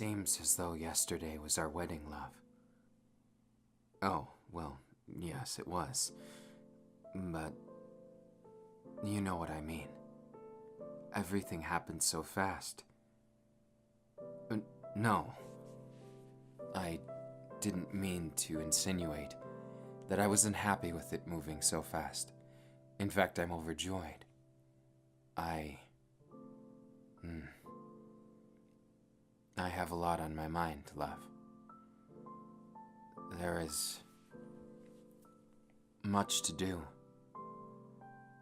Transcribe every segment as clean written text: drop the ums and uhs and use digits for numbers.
Seems as though yesterday was our wedding, love. Oh, well, yes, it was. But you know what I mean. Everything happened so fast. No, I didn't mean to insinuate that I wasn't happy with it moving so fast. In fact, I'm overjoyed. I have a lot on my mind, love. There is much to do,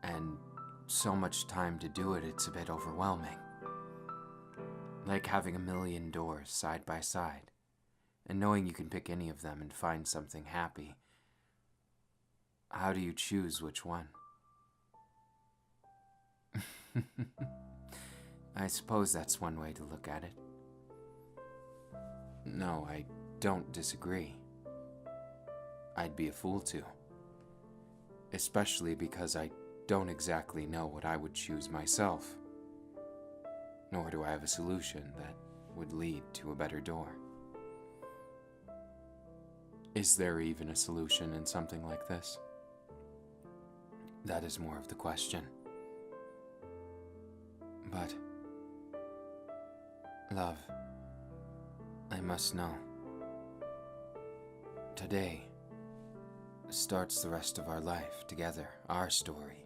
and so much time to do it, it's a bit overwhelming. Like having a million doors side by side, and knowing you can pick any of them and find something happy. How do you choose which one? I suppose that's one way to look at it. No, I don't disagree. I'd be a fool to. Especially because I don't exactly know what I would choose myself. Nor do I have a solution that would lead to a better door. Is there even a solution in something like this? That is more of the question. But, love, I must know. Today starts the rest of our life together, our story.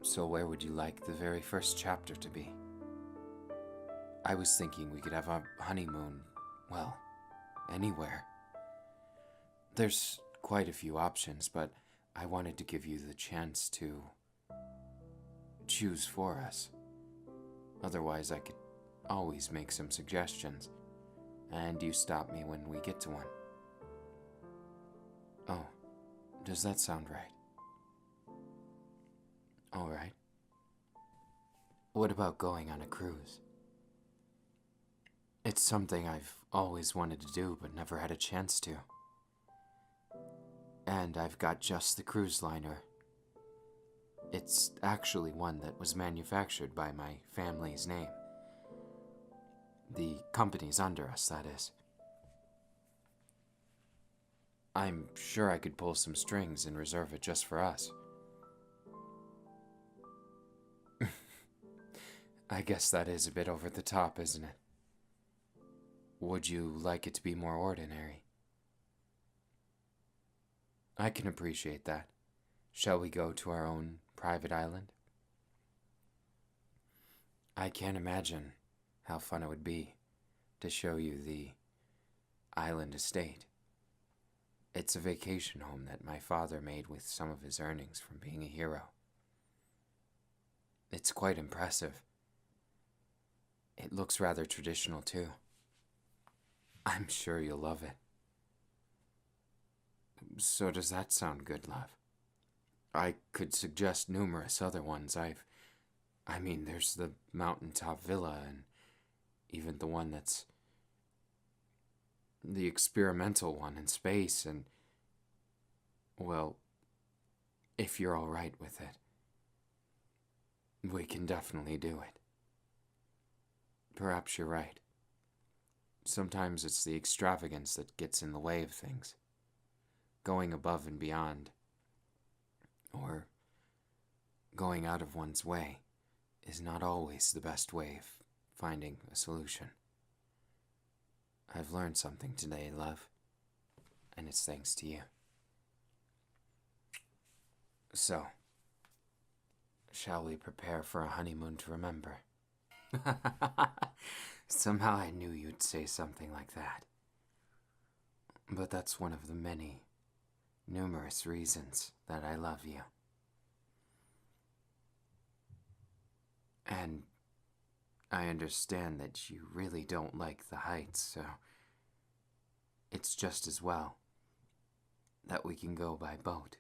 So where would you like the very first chapter to be? I was thinking we could have our honeymoon, well, anywhere. There's quite a few options, but I wanted to give you the chance to choose for us. Otherwise, I could always make some suggestions, and you stop me when we get to one. Oh, does that sound right? All right. What about going on a cruise? It's something I've always wanted to do but never had a chance to. And I've got just the cruise liner. It's actually one that was manufactured by my family's name. The company's under us, that is. I'm sure I could pull some strings and reserve it just for us. I guess that is a bit over the top, isn't it? Would you like it to be more ordinary? I can appreciate that. Shall we go to our own private island? I can't imagine how fun it would be to show you the island estate. It's a vacation home that my father made with some of his earnings from being a hero. It's quite impressive. It looks rather traditional, too. I'm sure you'll love it. So does that sound good, love? I could suggest numerous other ones. I mean, there's the mountaintop villa, and even the one that's the experimental one in space, and, well, if you're all right with it, we can definitely do it. Perhaps you're right. Sometimes it's the extravagance that gets in the way of things. Going above and beyond, or going out of one's way, is not always the best way of finding a solution. I've learned something today, love, and it's thanks to you. So, shall we prepare for a honeymoon to remember? Somehow I knew you'd say something like that. But that's one of the many, numerous reasons that I love you. And I understand that you really don't like the heights, so it's just as well that we can go by boat.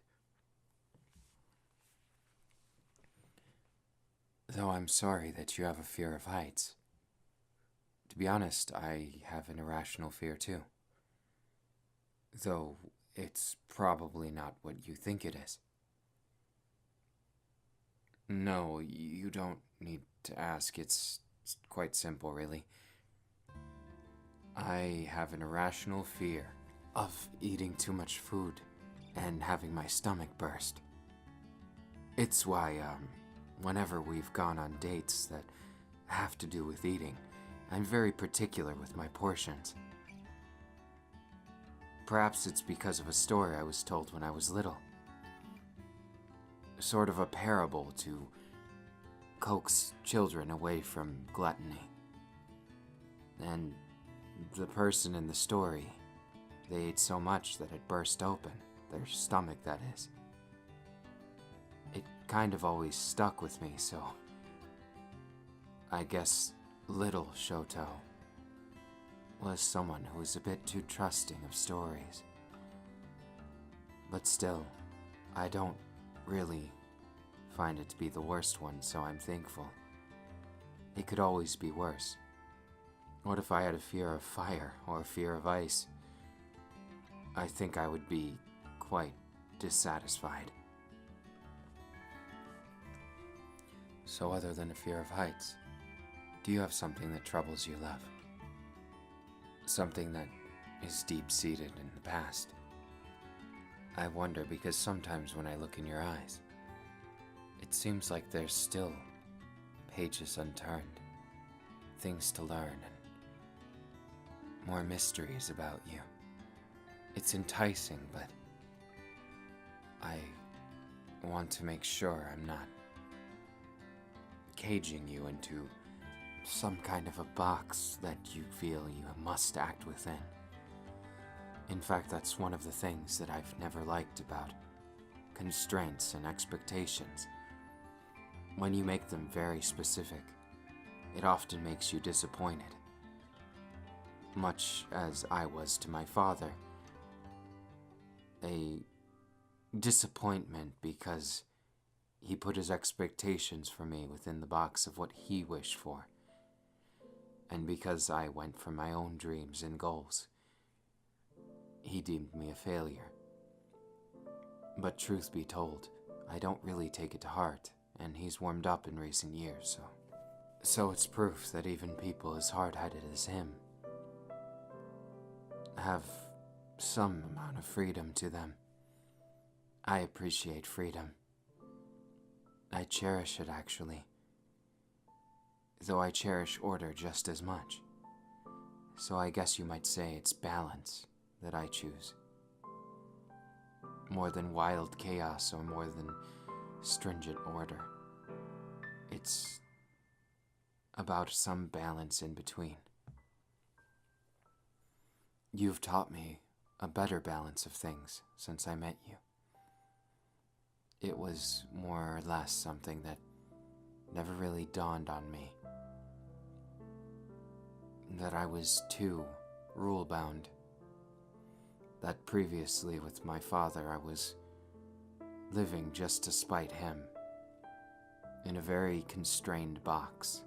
Though I'm sorry that you have a fear of heights. To be honest, I have an irrational fear too. Though it's probably not what you think it is. No, you don't need to ask. It's quite simple, really. I have an irrational fear of eating too much food and having my stomach burst. It's why, whenever we've gone on dates that have to do with eating, I'm very particular with my portions. Perhaps it's because of a story I was told when I was little. Sort of a parable to coax children away from gluttony. And the person in the story, they ate so much that it burst open, their stomach that is. It kind of always stuck with me, so I guess little Shoto was someone who was a bit too trusting of stories. But still, I don't really find it to be the worst one, so I'm thankful. It could always be worse. What if I had a fear of fire or a fear of ice? I think I would be quite dissatisfied. So other than a fear of heights, do you have something that troubles you, love? Something that is deep-seated in the past? I wonder because sometimes when I look in your eyes, it seems like there's still pages unturned, things to learn, and more mysteries about you. It's enticing, but I want to make sure I'm not caging you into some kind of a box that you feel you must act within. In fact, that's one of the things that I've never liked about constraints and expectations. When you make them very specific, it often makes you disappointed. Much as I was to my father. A disappointment because he put his expectations for me within the box of what he wished for. And because I went for my own dreams and goals, he deemed me a failure. But truth be told, I don't really take it to heart, and he's warmed up in recent years, so it's proof that even people as hard-headed as him have some amount of freedom to them. I appreciate freedom. I cherish it, actually. Though I cherish order just as much. So I guess you might say it's balance that I choose. More than wild chaos or more than stringent order. It's about some balance in between. You've taught me a better balance of things since I met you. It was more or less something that never really dawned on me. That I was too rule-bound. That previously with my father I was living just to spite him, in a very constrained box.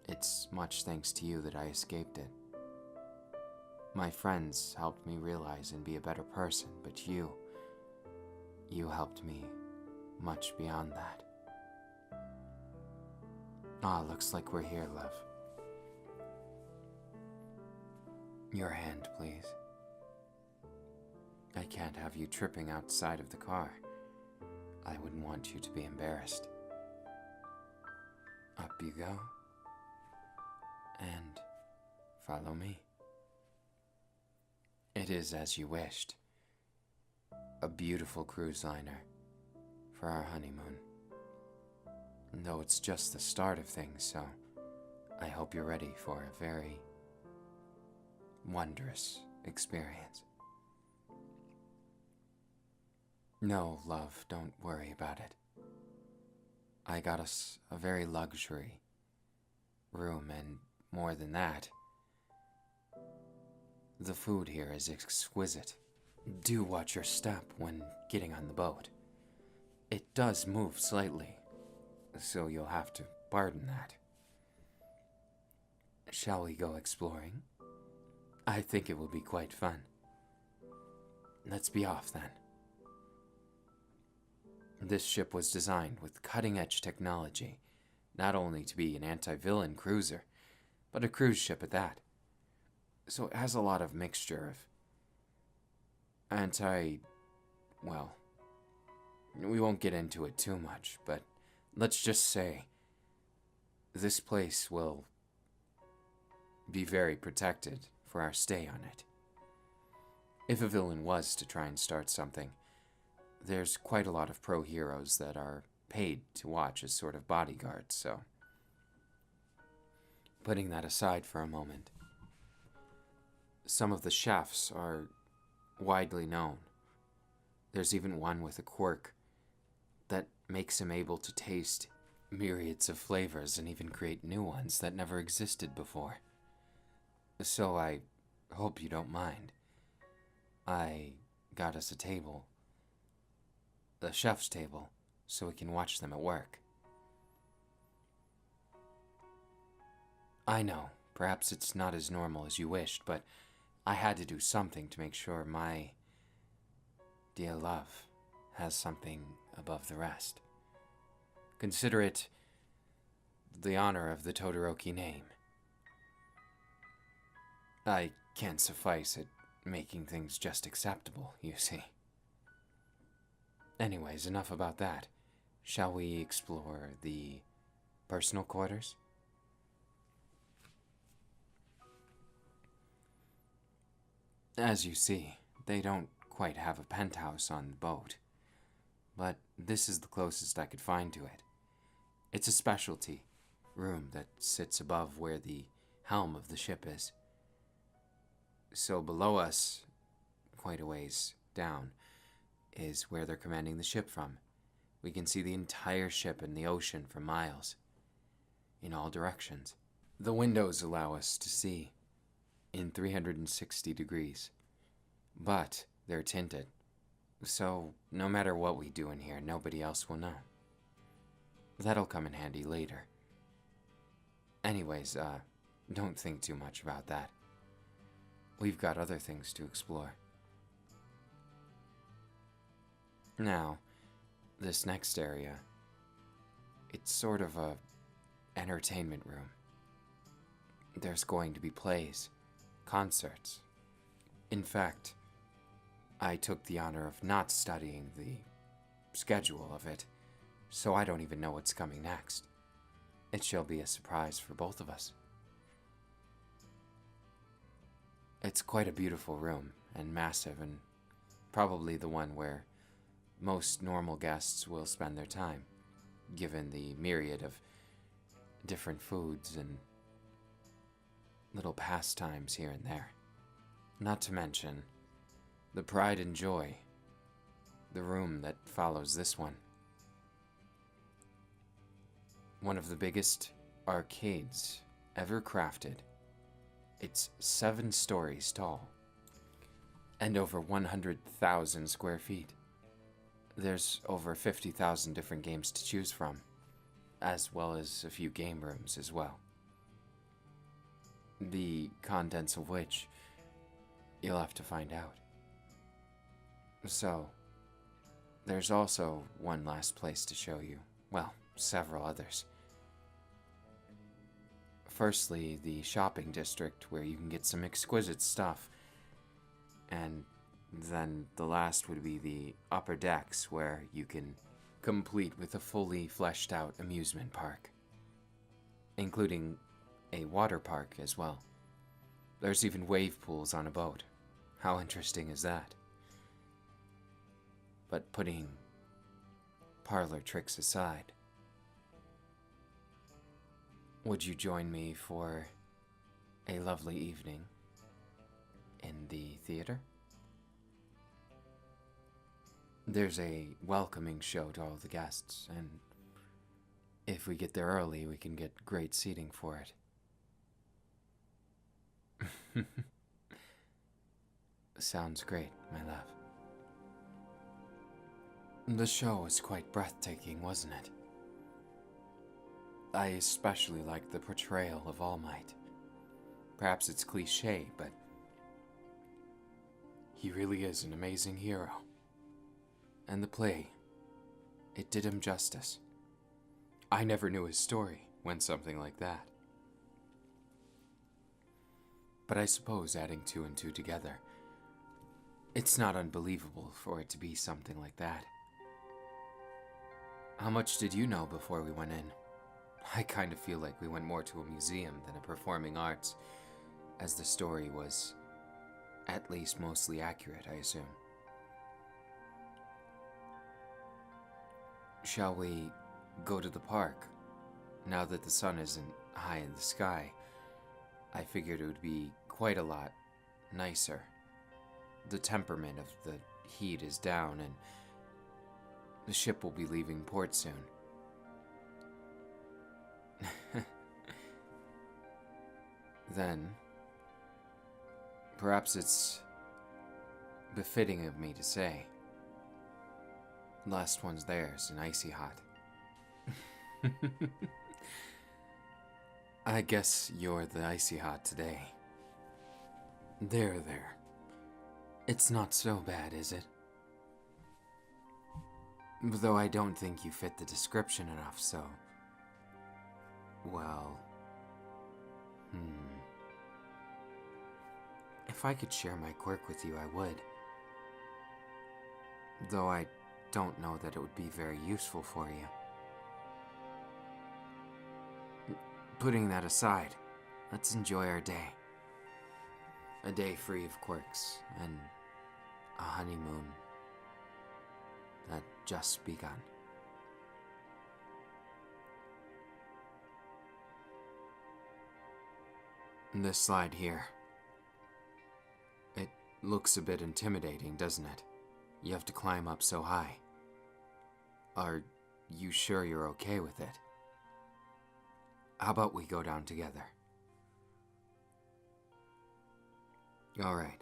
It's much thanks to you that I escaped it. My friends helped me realize and be a better person, but you helped me much beyond that. Looks like we're here, love. Your hand, please. I can't have you tripping outside of the car. I wouldn't want you to be embarrassed. Up you go. And follow me. It is as you wished. A beautiful cruise liner for our honeymoon. Though it's just the start of things, so I hope you're ready for a very wondrous experience. No, love, don't worry about it. I got us a very luxury room, and more than that, the food here is exquisite. Do watch your step when getting on the boat. It does move slightly, so you'll have to pardon that. Shall we go exploring? I think it will be quite fun. Let's be off then. This ship was designed with cutting-edge technology, not only to be an anti-villain cruiser, but a cruise ship at that. So it has a lot of mixture of well, we won't get into it too much, but let's just say this place will be very protected for our stay on it. If a villain was to try and start something, there's quite a lot of pro heroes that are paid to watch as sort of bodyguards, so putting that aside for a moment, some of the chefs are widely known. There's even one with a quirk that makes him able to taste myriads of flavors and even create new ones that never existed before. So I hope you don't mind. I got us a table, the chef's table, so we can watch them at work. I know, perhaps it's not as normal as you wished, but I had to do something to make sure my dear love has something above the rest. Consider it the honor of the Todoroki name. I can't suffice at making things just acceptable, you see. Anyways, enough about that. Shall we explore the personal quarters? As you see, they don't quite have a penthouse on the boat, but this is the closest I could find to it. It's a specialty room that sits above where the helm of the ship is. So below us, quite a ways down, is where they're commanding the ship from. We can see the entire ship and the ocean for miles, in all directions. The windows allow us to see in 360 degrees, but they're tinted, so no matter what we do in here, nobody else will know. That'll come in handy later. Anyways, don't think too much about that. We've got other things to explore. Now, this next area, it's sort of a entertainment room. There's going to be plays, concerts. In fact, I took the honor of not studying the schedule of it, so I don't even know what's coming next. It shall be a surprise for both of us. It's quite a beautiful room, and massive, and probably the one where most normal guests will spend their time, given the myriad of different foods and little pastimes here and there. Not to mention the pride and joy, the room that follows this one. One of the biggest arcades ever crafted. It's 7 stories tall and over 100,000 square feet. There's over 50,000 different games to choose from, as well as a few game rooms as well. The contents of which you'll have to find out. So, there's also one last place to show you. Well, several others. Firstly, the shopping district where you can get some exquisite stuff. And then the last would be the upper decks where you can complete with a fully fleshed out amusement park, including a water park as well. There's even wave pools on a boat. How interesting is that? But putting parlor tricks aside, would you join me for a lovely evening in the theater? There's a welcoming show to all the guests, and if we get there early, we can get great seating for it. Sounds great, my love. The show was quite breathtaking, wasn't it? I especially liked the portrayal of All Might. Perhaps it's cliché, but he really is an amazing hero. And the play, it did him justice. I never knew his story when something like that. But I suppose adding two and two together, it's not unbelievable for it to be something like that. How much did you know before we went in? I kind of feel like we went more to a museum than a performing arts, as the story was at least mostly accurate, I assume. Shall we go to the park? Now that the sun isn't high in the sky, I figured it would be quite a lot nicer. The temperament of the heat is down, and the ship will be leaving port soon. Then, perhaps it's befitting of me to say, last one's theirs and icy hot. I guess you're the icy hot today. There. It's not so bad, is it? Though I don't think you fit the description enough, so... Well... If I could share my quirk with you, I would. Though I don't know that it would be very useful for you. Putting that aside, let's enjoy our day. A day free of quirks, and a honeymoon that just begun. This slide here. It looks a bit intimidating, doesn't it? You have to climb up so high. Are you sure you're okay with it? How about we go down together? Alright,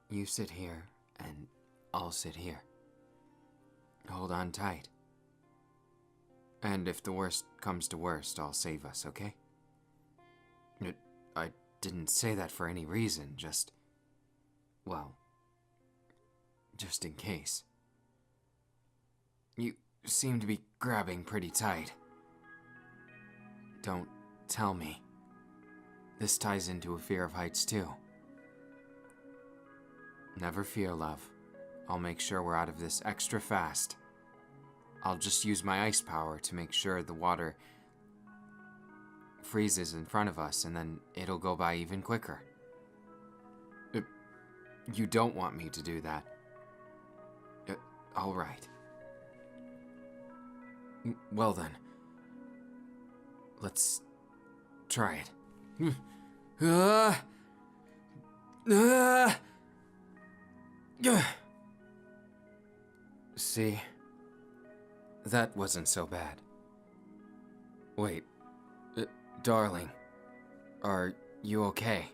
you sit here, and I'll sit here. Hold on tight. And if the worst comes to worst, I'll save us, okay? I didn't say that for any reason, just in case. You seem to be grabbing pretty tight. Don't tell me. This ties into a fear of heights too. Never fear, love. I'll make sure we're out of this extra fast. I'll just use my ice power to make sure the water freezes in front of us, and then it'll go by even quicker. You don't want me to do that. All right. Well then. Let's try it. See? That wasn't so bad. Wait. Darling. Are you okay?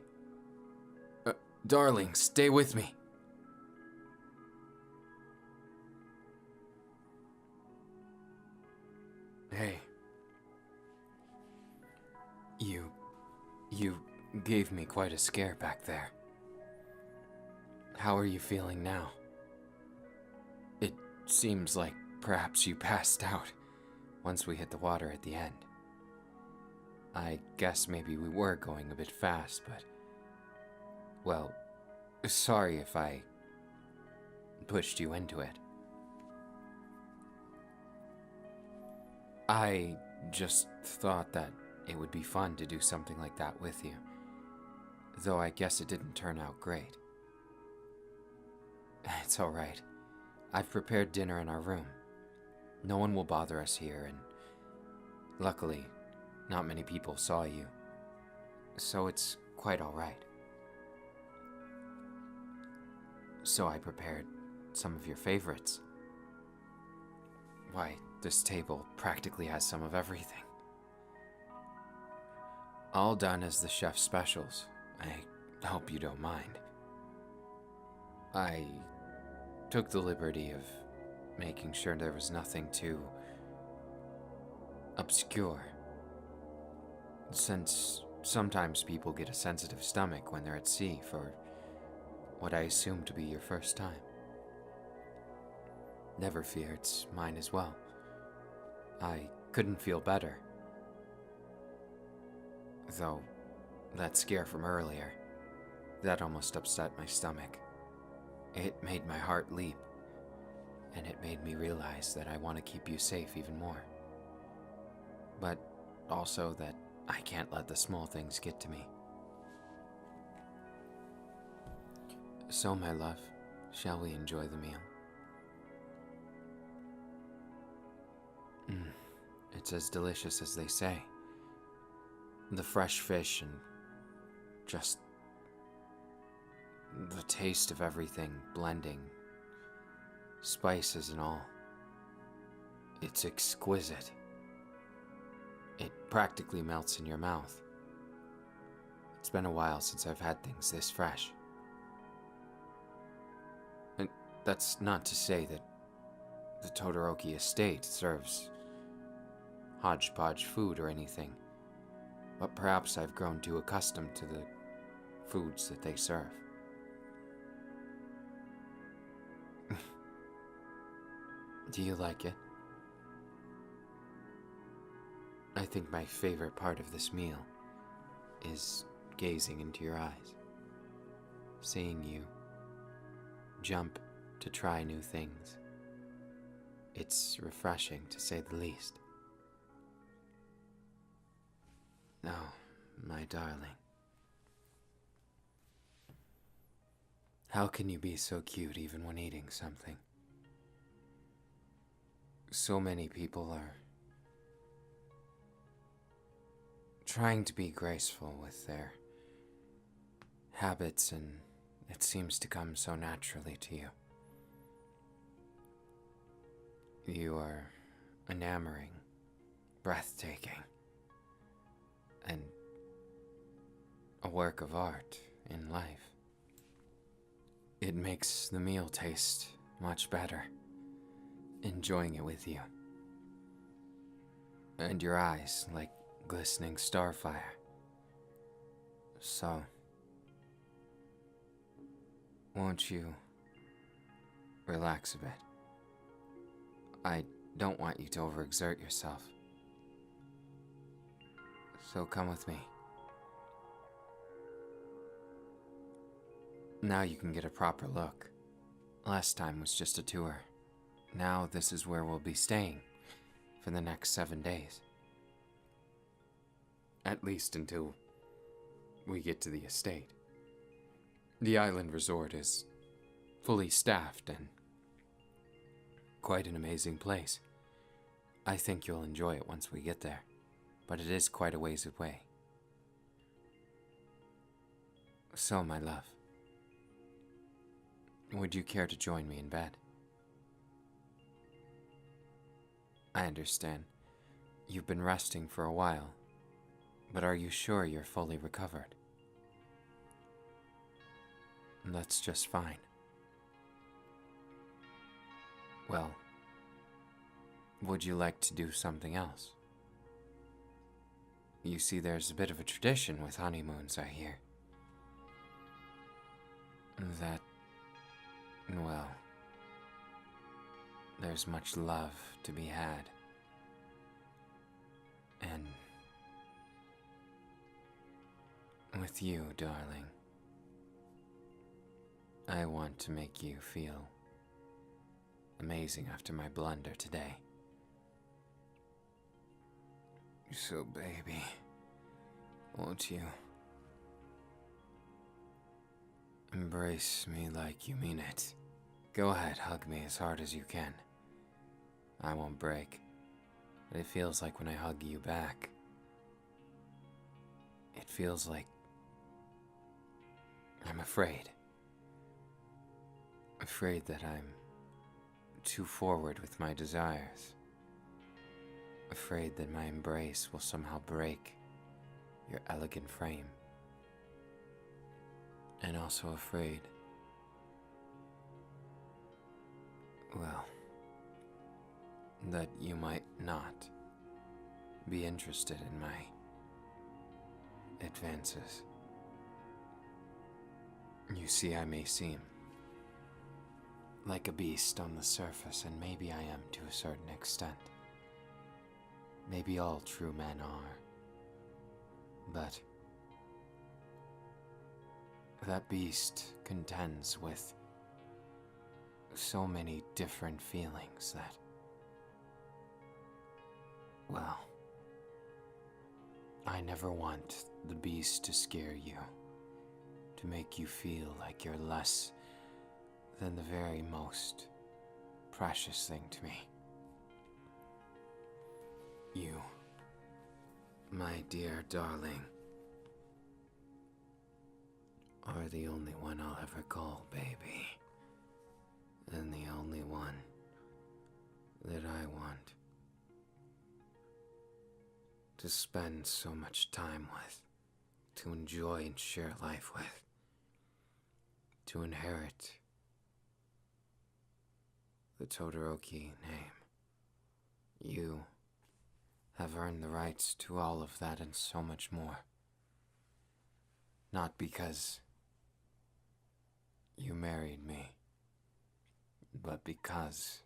Darling, stay with me. Hey. You gave me quite a scare back there. How are you feeling now? It seems like perhaps you passed out once we hit the water at the end. I guess maybe we were going a bit fast, but... Well, sorry if I pushed you into it. I just thought that it would be fun to do something like that with you, though I guess it didn't turn out great. It's alright. I've prepared dinner in our room. No one will bother us here, and luckily, not many people saw you, so it's quite alright. So I prepared some of your favorites. Why, this table practically has some of everything. All done as the chef's specials. I hope you don't mind. I took the liberty of making sure there was nothing too obscure, since sometimes people get a sensitive stomach when they're at sea for what I assume to be your first time. Never fear, it's mine as well. I couldn't feel better. Though, that scare from earlier, That almost upset my stomach. It made my heart leap, and it made me realize that I want to keep you safe even more. But also that I can't let the small things get to me. So, my love, shall we enjoy the meal? It's as delicious as they say. The fresh fish and just the taste of everything blending, spices and all. It's exquisite. It practically melts in your mouth. It's been a while since I've had things this fresh. And that's not to say that the Todoroki estate serves hodgepodge food or anything, but perhaps I've grown too accustomed to the foods that they serve. Do you like it? I think my favorite part of this meal is gazing into your eyes, seeing you jump to try new things. It's refreshing, to say the least. Oh, my darling. How can you be so cute even when eating something? So many people are trying to be graceful with their habits, and it seems to come so naturally to you. You are enamoring, breathtaking, and a work of art in life. It makes the meal taste much better, enjoying it with you. And your eyes like glistening starfire. So, won't you relax a bit? I don't want you to overexert yourself. So come with me. Now you can get a proper look. Last time was just a tour. Now this is where we'll be staying for the next 7 days. At least until we get to the estate. The island resort is fully staffed and quite an amazing place. I think you'll enjoy it once we get there, but it is quite a ways away. So, my love, would you care to join me in bed? I understand. You've been resting for a while, but are you sure you're fully recovered? That's just fine. Well, would you like to do something else? You see, there's a bit of a tradition with honeymoons, I hear. That, well, there's much love to be had. And with you, darling, I want to make you feel amazing after my blunder today. So, baby, won't you embrace me like you mean it? Go ahead, hug me as hard as you can. I won't break, but it feels like when I hug you back, it feels like I'm afraid. Afraid that I'm too forward with my desires. Afraid that my embrace will somehow break your elegant frame. And also afraid, well, that you might not be interested in my advances. You see, I may seem like a beast on the surface, and maybe I am to a certain extent. Maybe all true men are. But That beast contends with so many different feelings that, well, I never want the beast to scare you, to make you feel like you're less than the very most precious thing to me. You, my dear darling, are the only one I'll ever call baby, and the only one that I want to spend so much time with, to enjoy and share life with, to inherit the Todoroki name. You have earned the rights to all of that and so much more. Not because you married me, but because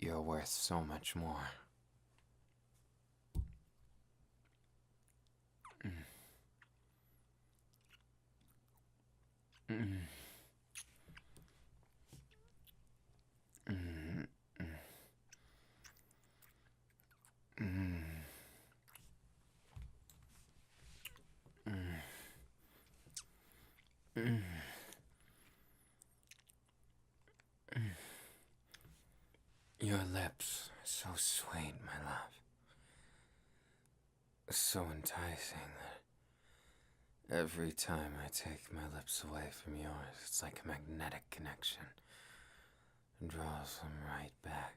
you're worth so much more. Your lips, so sweet, my love. So enticing that every time I take my lips away from yours, it's like a magnetic connection and draws them right back.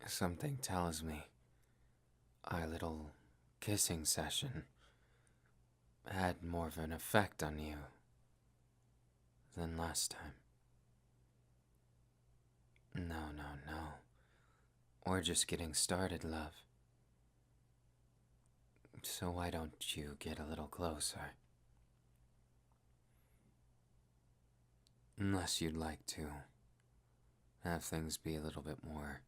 Something tells me our little kissing session had more of an effect on you than last time. No. We're just getting started, love. So why don't you get a little closer? Unless you'd like to have things be a little bit more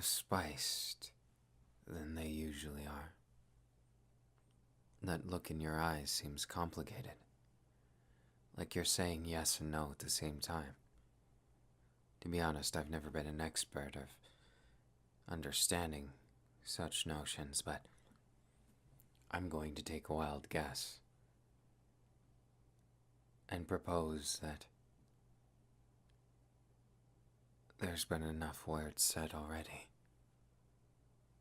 spiced than they usually are. That look in your eyes seems complicated. Like you're saying yes and no at the same time. To be honest, I've never been an expert of understanding such notions, but I'm going to take a wild guess and propose that there's been enough words said already.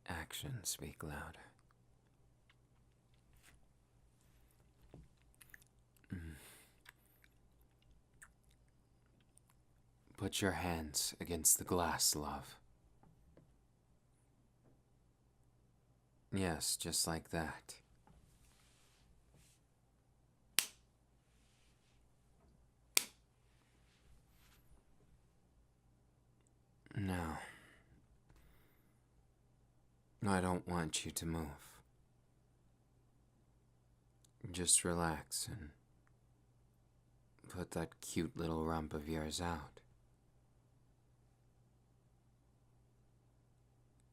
Actions speak louder. Put your hands against the glass, love. Yes, just like that. Now, I don't want you to move. Just relax and put that cute little rump of yours out.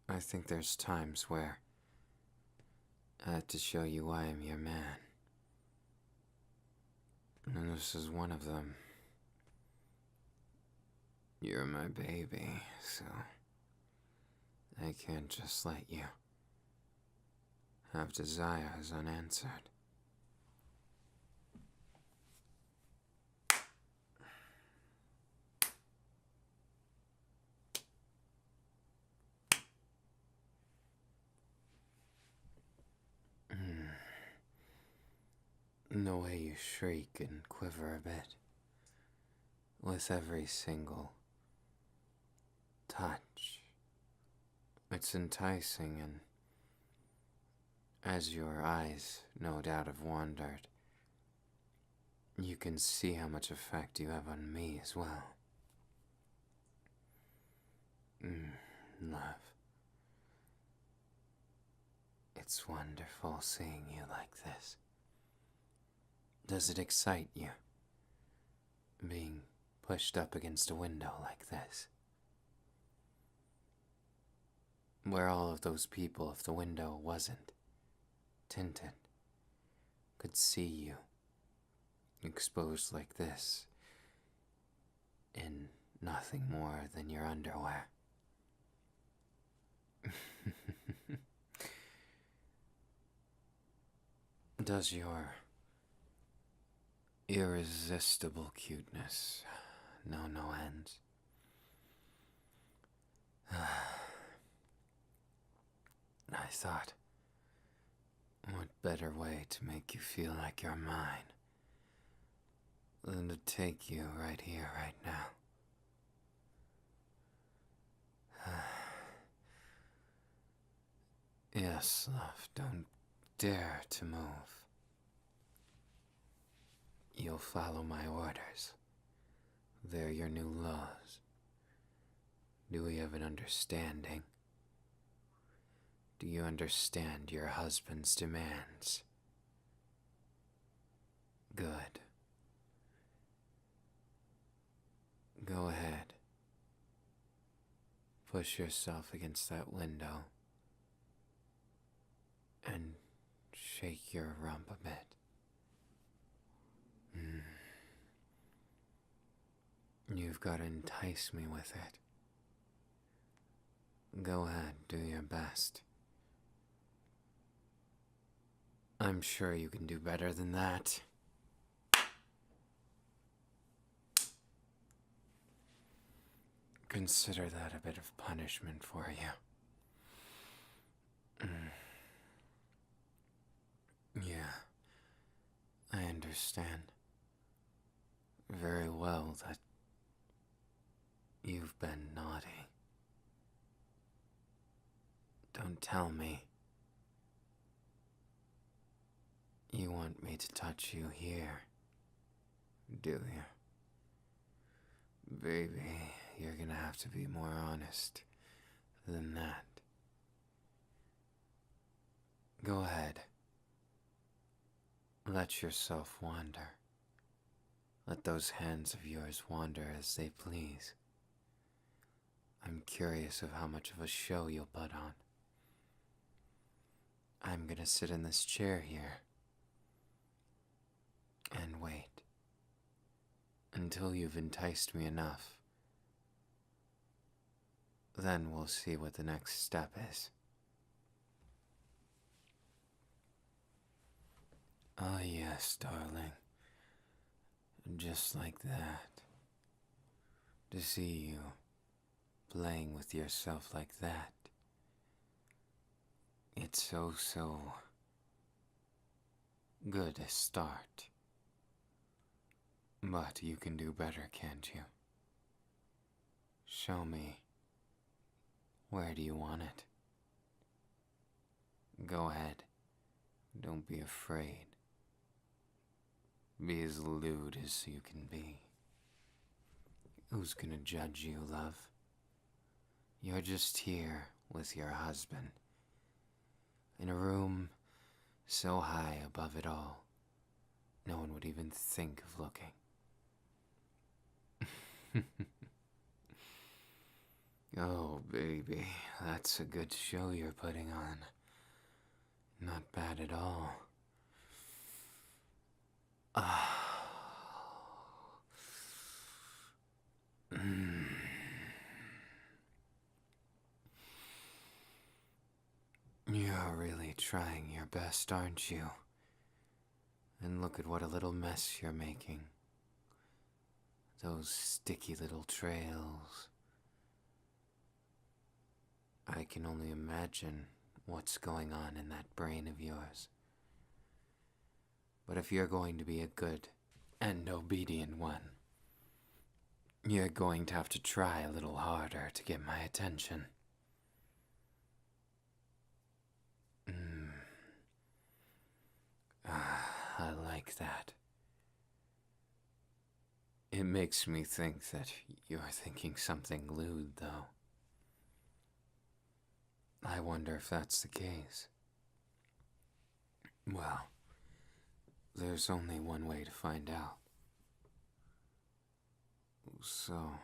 I think there's times where I had to show you why I'm your man. And this is one of them. You're my baby, so I can't just let you have desires unanswered. The way you shriek and quiver a bit with every single touch. It's enticing, and as your eyes no doubt have wandered, you can see how much effect you have on me as well. Love. It's wonderful seeing you like this. Does it excite you? Being pushed up against a window like this? Where all of those people, if the window wasn't tinted, could see you exposed like this in nothing more than your underwear. Does your irresistible cuteness know no ends? I thought, what better way to make you feel like you're mine than to take you right here, right now. Yes, love, don't dare to move. You'll follow my orders. They're your new laws. Do we have an understanding? Do you understand your husband's demands? Good. Go ahead. Push yourself against that window and shake your rump a bit. You've got to entice me with it. Go ahead, do your best. I'm sure you can do better than that. Consider that a bit of punishment for you. Yeah, I understand very well that you've been naughty. Don't tell me you want me to touch you here, do you? Baby, you're gonna have to be more honest than that. Go ahead. Let yourself wander. Let those hands of yours wander as they please. I'm curious of how much of a show you'll put on. I'm gonna sit in this chair here and wait until you've enticed me enough. Then we'll see what the next step is. Oh yes, darling. Just like that. To see you playing with yourself like that. It's so good a start. But you can do better, can't you? Show me. Where do you want it? Go ahead. Don't be afraid. Be as lewd as you can be. Who's gonna judge you, love? You're just here with your husband. In a room so high above it all, no one would even think of looking. Oh, baby, that's a good show you're putting on. Not bad at all. You're really trying your best, aren't you? And look at what a little mess you're making. Those sticky little trails. I can only imagine what's going on in that brain of yours. But if you're going to be a good and obedient one, you're going to have to try a little harder to get my attention. I like that. It makes me think that you're thinking something lewd, though. I wonder if that's the case. Well, there's only one way to find out. So,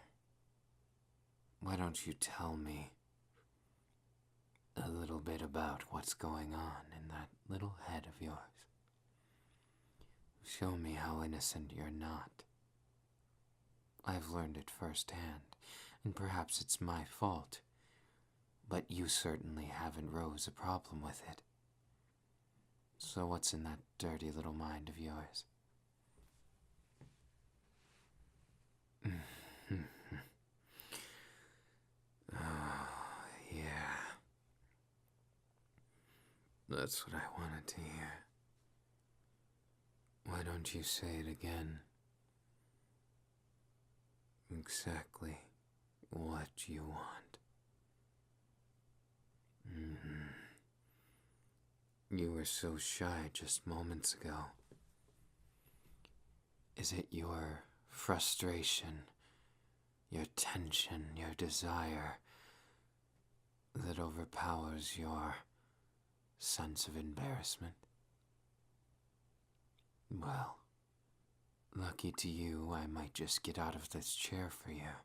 why don't you tell me a little bit about what's going on in that little head of yours? Show me how innocent you're not. I've learned it firsthand, and perhaps it's my fault, but you certainly haven't Rose a problem with it. So what's in that dirty little mind of yours? Oh, yeah. That's what I wanted to hear. Why don't you say it again? Exactly what you want. You were so shy just moments ago. Is it your frustration, your tension, your desire that overpowers your sense of embarrassment? Well, lucky to you, I might just get out of this chair for you.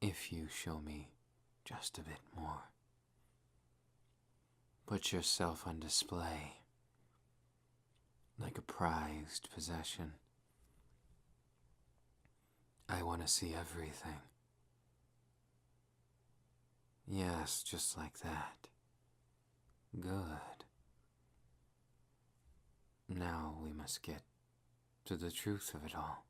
If you show me just a bit more. Put yourself on display, like a prized possession. I want to see everything. Yes, just like that. Good. Now we must get to the truth of it all.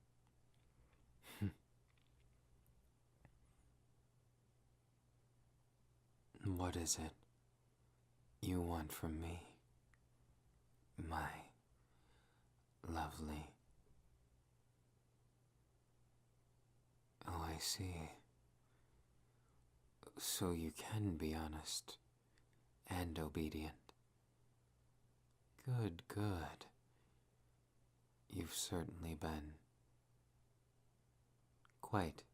What is it you want from me, my lovely? Oh, I see. So you can be honest and obedient. Good, good. You've certainly been quite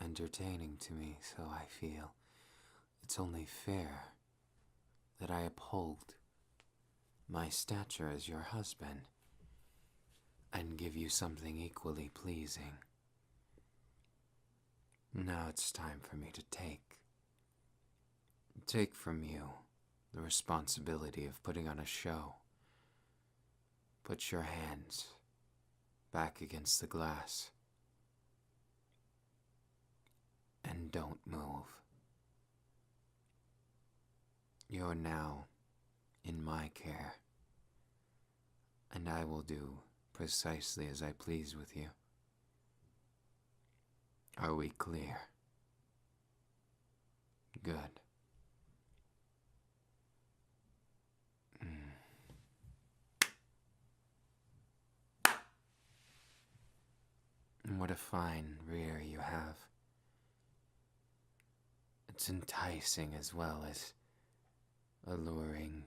entertaining to me, so I feel it's only fair that I uphold my stature as your husband and give you something equally pleasing. Now it's time for me to take from you the responsibility of putting on a show. Put your hands back against the glass and don't move. You're now in my care, and I will do precisely as I please with you. Are we clear? Good. What a fine rear you have. It's enticing as well as alluring.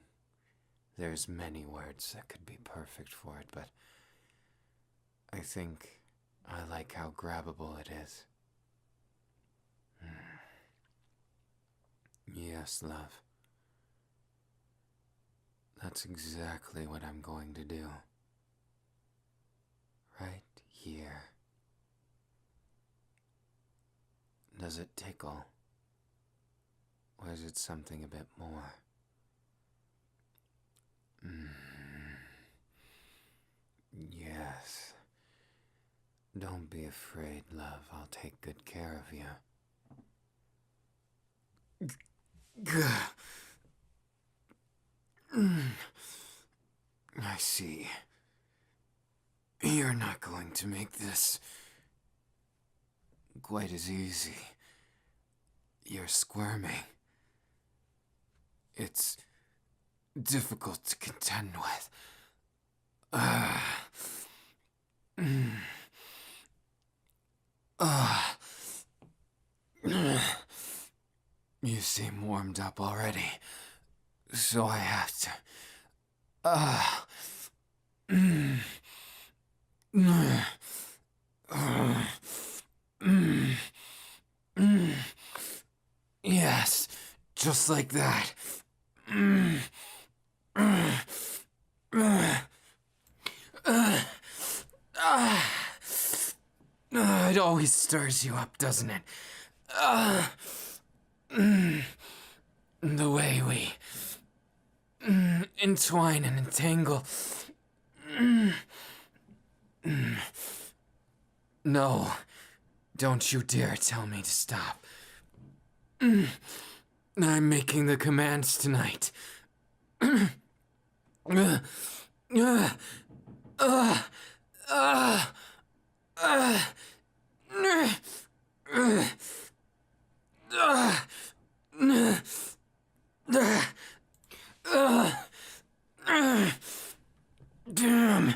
There's many words that could be perfect for it, but I think I like how grabbable it is. Yes, love. That's exactly what I'm going to do. Right here. Does it tickle? Or is it something a bit more? Yes. Don't be afraid, love. I'll take good care of you. I see. You're not going to make this quite as easy. You're squirming. It's difficult to contend with. You seem warmed up already, so I have to. Yes. Just like that. It always stirs you up, doesn't it? The way we entwine and entangle. No, don't you dare tell me to stop. I'm making the commands tonight. Damn.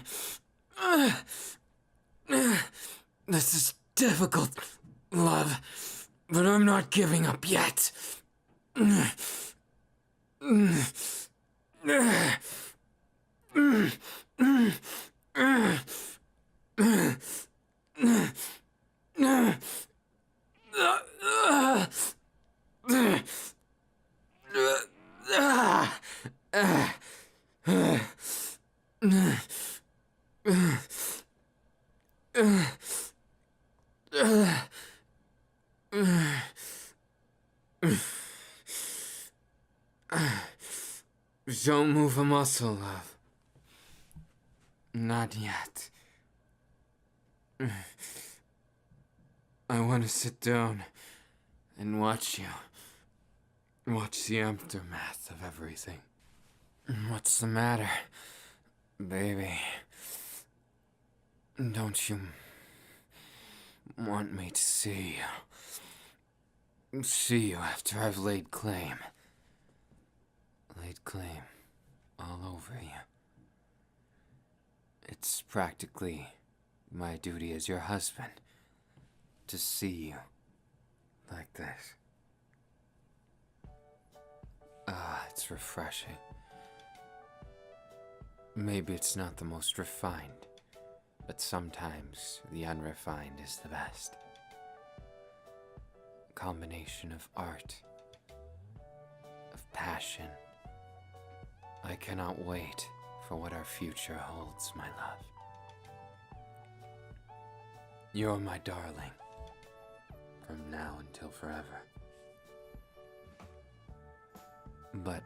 This is difficult, love, but I'm not giving up yet. Don't move a muscle, love. Not yet. I want to sit down and watch you. Watch the aftermath of everything. What's the matter, baby? Don't you want me to see you? See you after I've laid claim. Laid claim all over you. It's practically my duty as your husband to see you like this. It's refreshing. Maybe it's not the most refined, but sometimes the unrefined is the best. Combination of art, of passion. I cannot wait for what our future holds, my love. You're my darling, from now until forever. But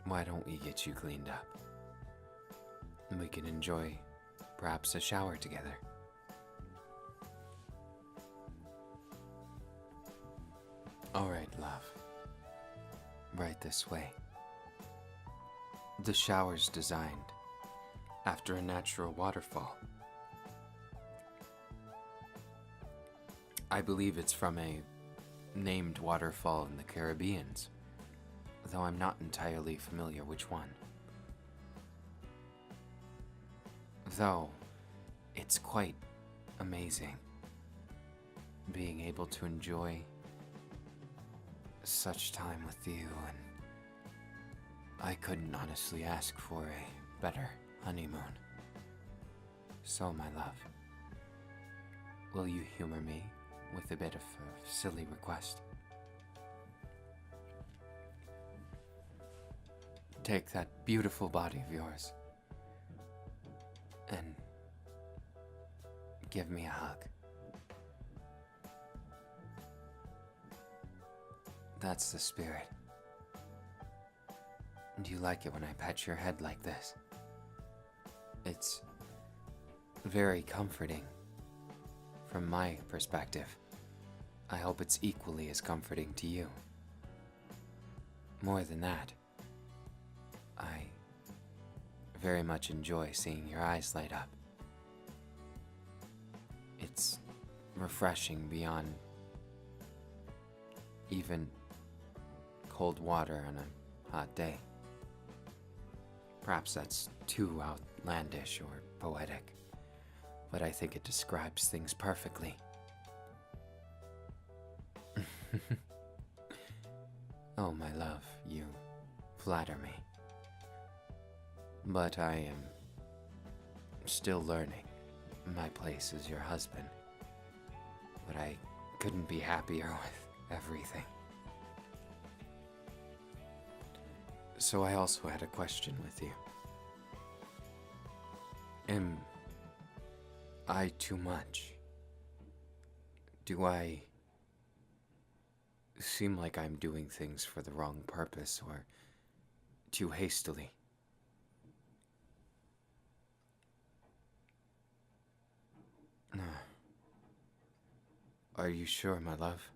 why don't we get you cleaned up? We can enjoy perhaps a shower together. All right, love. Right this way. The shower's designed after a natural waterfall. I believe it's from a named waterfall in the Caribbean, though I'm not entirely familiar which one. Though, it's quite amazing being able to enjoy such time with you, and I couldn't honestly ask for a better honeymoon. So, my love, will you humor me with a bit of a silly request? Take that beautiful body of yours and give me a hug. That's the spirit. Do you like it when I pat your head like this? It's very comforting from my perspective. I hope it's equally as comforting to you. More than that, I very much enjoy seeing your eyes light up. It's refreshing beyond even cold water on a hot day. Perhaps that's too outlandish or poetic, but I think it describes things perfectly. Oh, my love, you flatter me. But I am still learning my place as your husband. But I couldn't be happier with everything. So I also had a question with you. Am I too much? Do I seem like I'm doing things for the wrong purpose or too hastily? Are you sure, my love?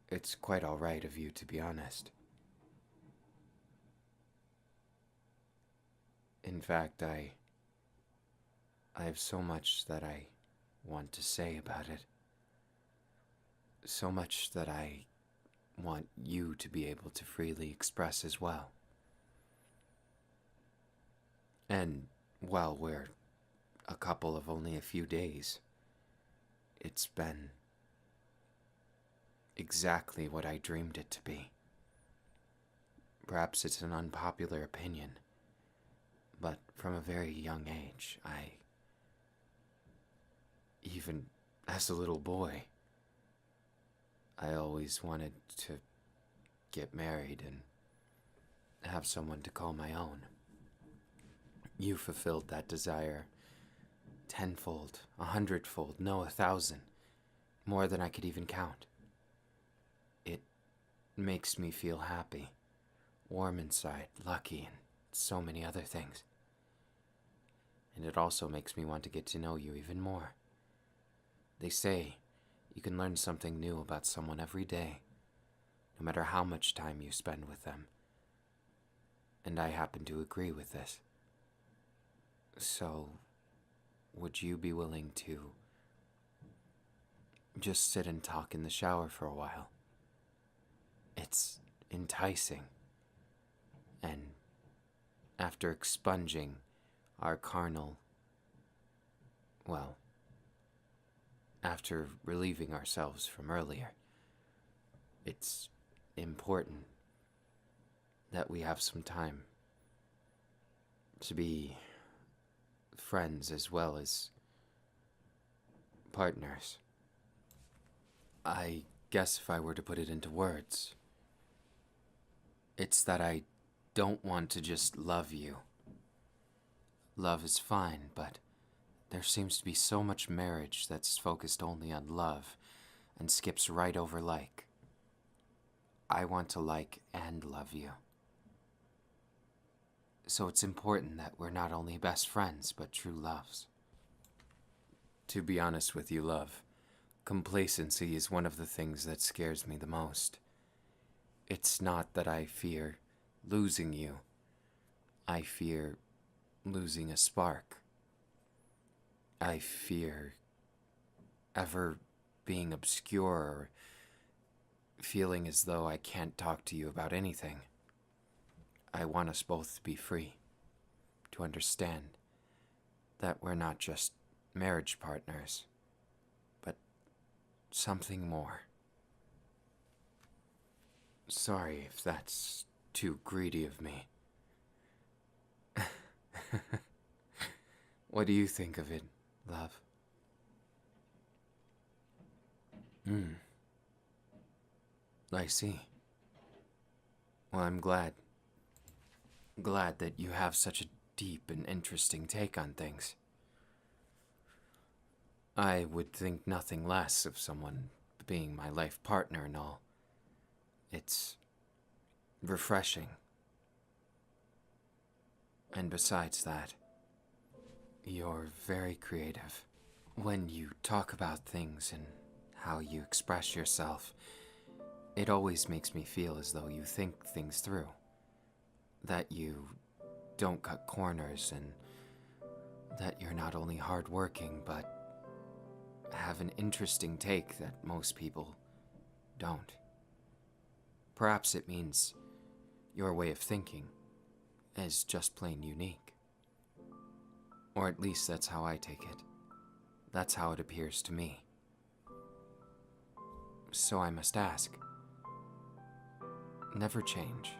It's quite all right of you, to be honest. In fact, I have so much that I want to say about it. So much that I want you to be able to freely express as well. And while we're a couple of only a few days, it's been exactly what I dreamed it to be. Perhaps it's an unpopular opinion, but from a very young age, even as a little boy, I always wanted to get married and have someone to call my own. You fulfilled that desire tenfold, 100-fold, no, 1,000, more than I could even count. It makes me feel happy, warm inside, lucky, and so many other things. And it also makes me want to get to know you even more. They say you can learn something new about someone every day, no matter how much time you spend with them. And I happen to agree with this. So, would you be willing to just sit and talk in the shower for a while? It's enticing. And after expunging our carnal, after relieving ourselves from earlier, it's important that we have some time to be friends as well as partners. I guess if I were to put it into words, it's that I don't want to just love you. Love is fine, but there seems to be so much marriage that's focused only on love and skips right over like. I want to like and love you. So it's important that we're not only best friends, but true loves. To be honest with you, love, complacency is one of the things that scares me the most. It's not that I fear losing you. I fear losing a spark. I fear ever being obscure or feeling as though I can't talk to you about anything. I want us both to be free, to understand that we're not just marriage partners, but something more. Sorry if that's too greedy of me. What do you think of it, love? I see. Well, I'm glad that you have such a deep and interesting take on things. I would think nothing less of someone being my life partner and all. It's refreshing. And besides that, you're very creative. When you talk about things and how you express yourself, it always makes me feel as though you think things through. That you don't cut corners and that you're not only hardworking, but have an interesting take that most people don't. Perhaps it means your way of thinking is just plain unique. Or at least that's how I take it. That's how it appears to me. So I must ask, never change.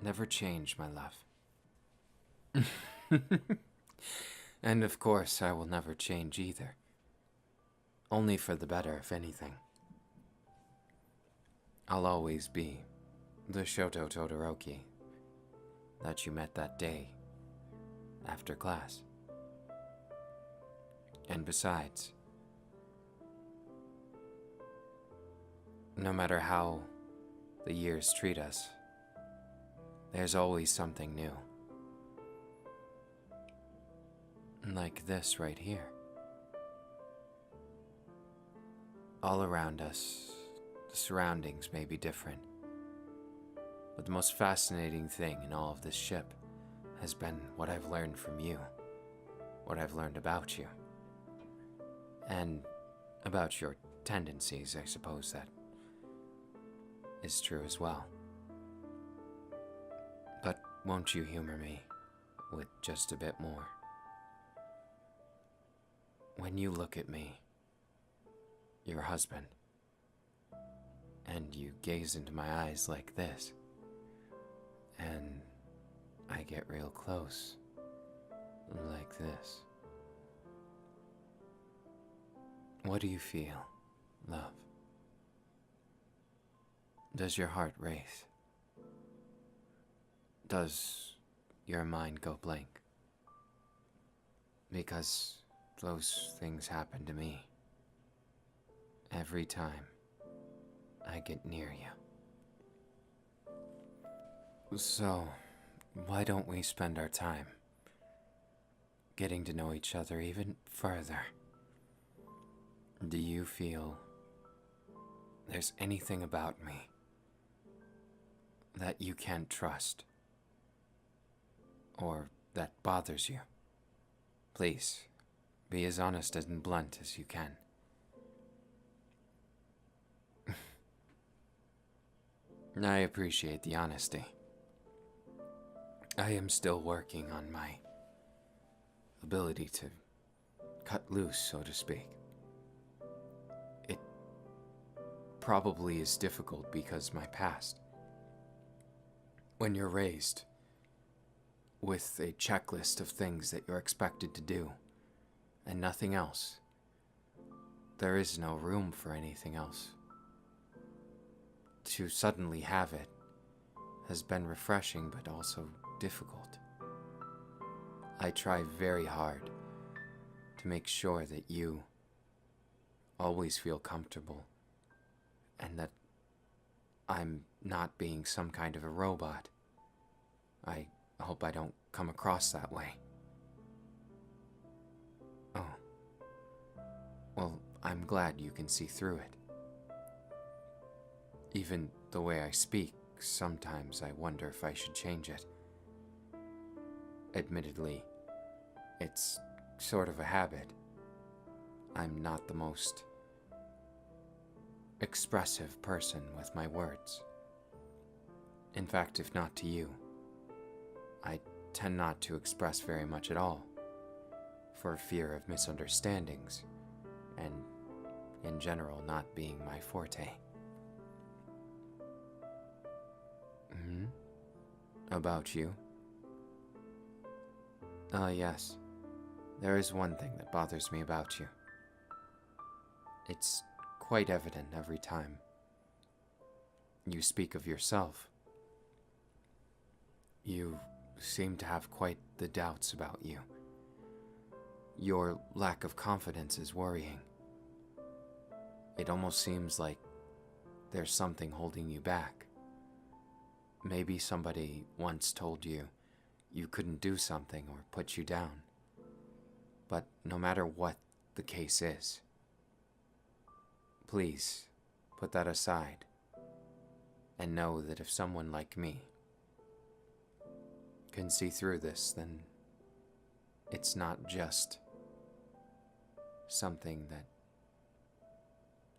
Never change, my love. And of course, I will never change either. Only for the better, if anything. I'll always be The Shoto Todoroki that you met that day after class. And besides, no matter how the years treat us, there's always something new. Like this right here. All around us, the surroundings may be different, but the most fascinating thing in all of this ship has been what I've learned from you, what I've learned about you, and about your tendencies. I suppose that is true as well. But won't you humor me with just a bit more? When you look at me, your husband, and you gaze into my eyes like this, and I get real close, like this. What do you feel, love? Does your heart race? Does your mind go blank? Because those things happen to me every time I get near you. So, why don't we spend our time getting to know each other even further? Do you feel there's anything about me that you can't trust, or that bothers you? Please, be as honest and blunt as you can. I appreciate the honesty. I am still working on my ability to cut loose, so to speak. It probably is difficult because my past. When you're raised with a checklist of things that you're expected to do and nothing else, there is no room for anything else. To suddenly have it has been refreshing but also difficult. I try very hard to make sure that you always feel comfortable and that I'm not being some kind of a robot. I hope I don't come across that way. Oh. Well, I'm glad you can see through it. Even the way I speak, sometimes I wonder if I should change it. Admittedly, it's sort of a habit. I'm not the most expressive person with my words. In fact, if not to you, I tend not to express very much at all, for fear of misunderstandings, and in general not being my forte. About you? Yes. There is one thing that bothers me about you. It's quite evident every time you speak of yourself. You seem to have quite the doubts about you. Your lack of confidence is worrying. It almost seems like there's something holding you back. Maybe somebody once told you you couldn't do something or put you down. But no matter what the case is, please put that aside and know that if someone like me can see through this, then it's not just something that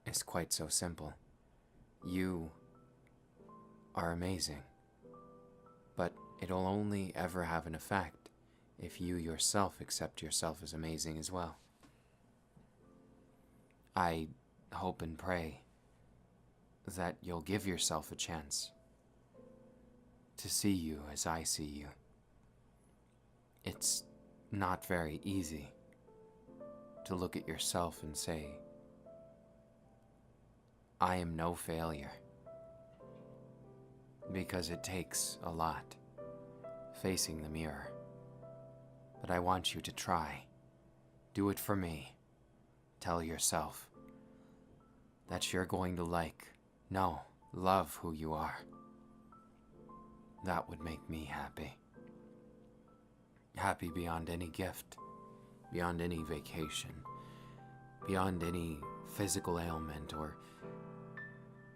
is quite so simple. You are amazing, but it'll only ever have an effect if you yourself accept yourself as amazing as well. I hope and pray that you'll give yourself a chance to see you as I see you. It's not very easy to look at yourself and say, I am no failure. because it takes a lot, facing the mirror. But I want you to try. Do it for me. Tell yourself that you're going to love who you are. That would make me happy. Happy beyond any gift, beyond any vacation, beyond any physical ailment or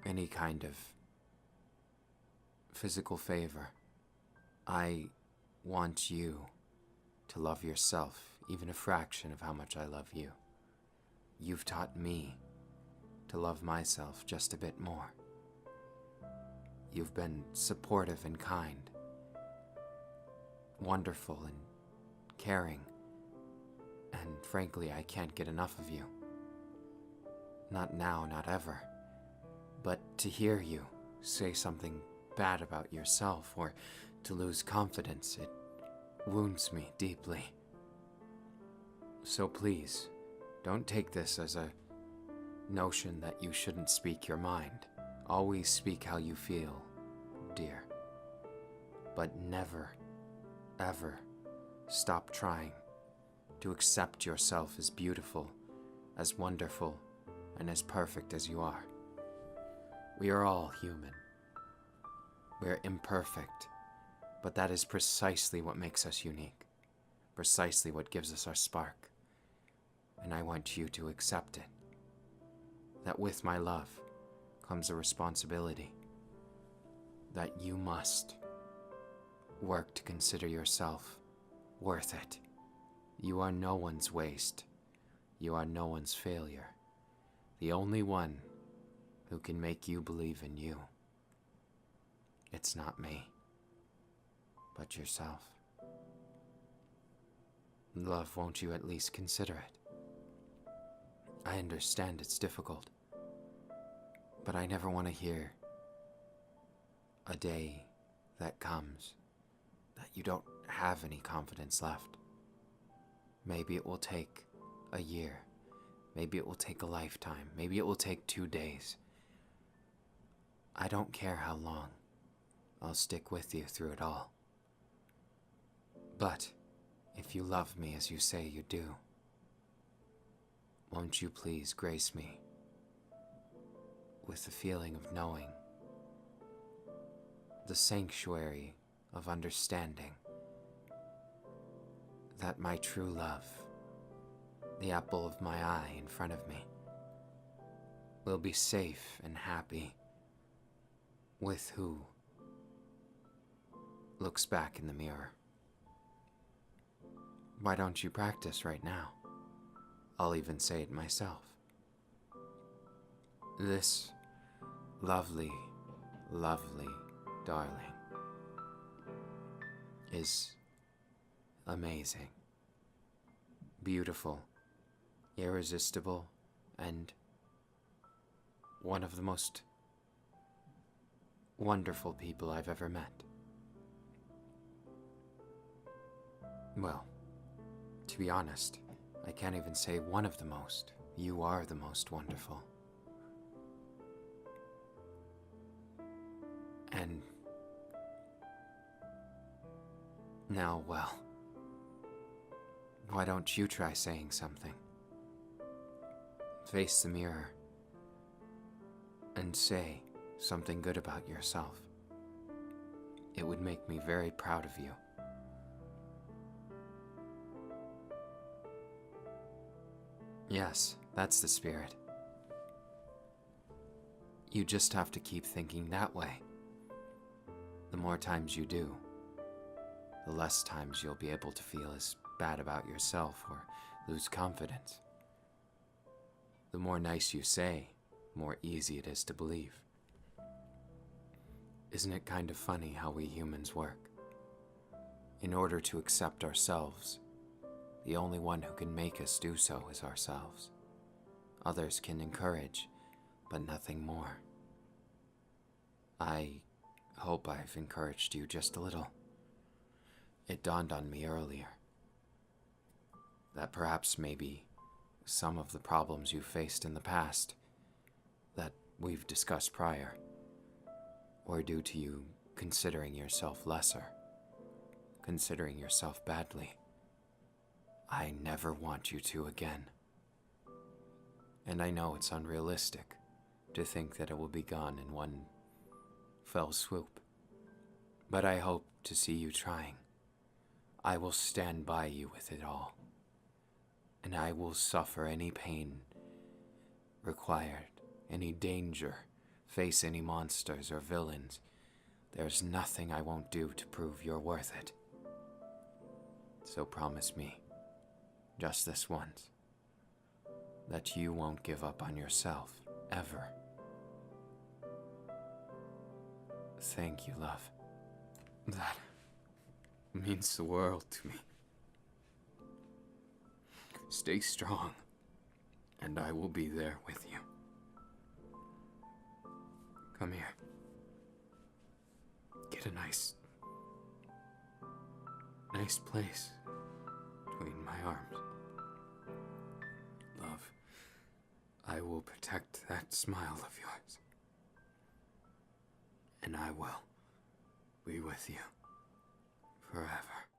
any kind of physical favor. I want you to love yourself, even a fraction of how much I love you. You've taught me to love myself just a bit more. You've been supportive and kind, wonderful and caring, and frankly, I can't get enough of you. Not now, not ever. But to hear you say something bad about yourself or to lose confidence, it wounds me deeply. So please, don't take this as a notion that you shouldn't speak your mind. Always speak how you feel, dear. But never, ever stop trying to accept yourself as beautiful, as wonderful, and as perfect as you are. We are all human. We are imperfect, but that is precisely what makes us unique, precisely what gives us our spark. And I want you to accept it. That with my love comes a responsibility, that you must work to consider yourself worth it. You are no one's waste. You are no one's failure. The only one who can make you believe in you. It's not me, but yourself. Love, won't you at least consider it? I understand it's difficult, but I never want to hear a day that comes that you don't have any confidence left. Maybe it will take a year. Maybe it will take a lifetime. Maybe it will take 2 days. I don't care how long. I'll stick with you through it all. But if you love me as you say you do, won't you please grace me with the feeling of knowing, the sanctuary of understanding that my true love, the apple of my eye in front of me, will be safe and happy with who looks back in the mirror. Why don't you practice right now? I'll even say it myself. This lovely, lovely darling is amazing, beautiful, irresistible, and one of the most wonderful people I've ever met. Well, to be honest, I can't even say one of the most. You are the most wonderful. And now, well, why don't you try saying something? Face the mirror and say something good about yourself. It would make me very proud of you. Yes, that's the spirit. You just have to keep thinking that way. The more times you do, the less times you'll be able to feel as bad about yourself or lose confidence. The more nice you say, the more easy it is to believe. Isn't it kind of funny how we humans work? In order to accept ourselves, the only one who can make us do so is ourselves. Others can encourage, but nothing more. I hope I've encouraged you just a little. It dawned on me earlier that perhaps maybe some of the problems you faced in the past that we've discussed prior were due to you considering yourself lesser, considering yourself badly. I never want you to again. And I know it's unrealistic to think that it will be gone in one fell swoop. But I hope to see you trying. I will stand by you with it all. And I will suffer any pain required, any danger, face any monsters or villains. There's nothing I won't do to prove you're worth it. So promise me, just this once, that you won't give up on yourself, ever. Thank you, love. That means the world to me. Stay strong, and I will be there with you. Come here. Get a nice place between my arms. Love, I will protect that smile of yours. And I will be with you forever.